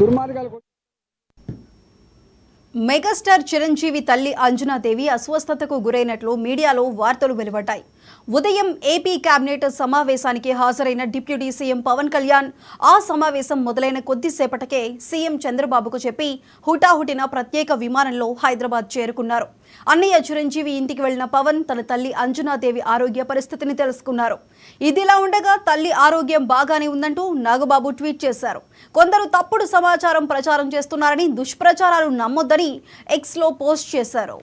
దుర్మార్గాలు. మెగాస్టార్ చిరంజీవి తల్లి అంజనాదేవి అస్వస్థతకు గురైనట్లు మీడియాలో వార్తలు వెలువడ్డాయి. ఉదయం ఏపీ కేబినెట్ సమావేశానికి హాజరైన డిప్యూటీ సీఎం పవన్ కళ్యాణ్ ఆ సమావేశం మొదలైన కొద్దిసేపటికే సీఎం చంద్రబాబుకు చెప్పి హుటాహుటిన ప్రత్యేక విమానంలో హైదరాబాద్ చేరుకున్నారు. అన్నయ్య చిరంజీవి ఇంటికి వెళ్లిన పవన్ తన తల్లి అంజనాదేవి ఆరోగ్య పరిస్థితిని తెలుసుకున్నారు. ఇదిలా ఉండగా తల్లి ఆరోగ్యం బాగానే ఉందంటూ నాగబాబు ట్వీట్ చేశారు. కొందరు తప్పుడు సమాచారం ప్రచారం చేస్తున్నారని, దుష్ప్రచారాలు నమ్మొద్దని ఎక్స్లో పోస్ట్ చేశారు.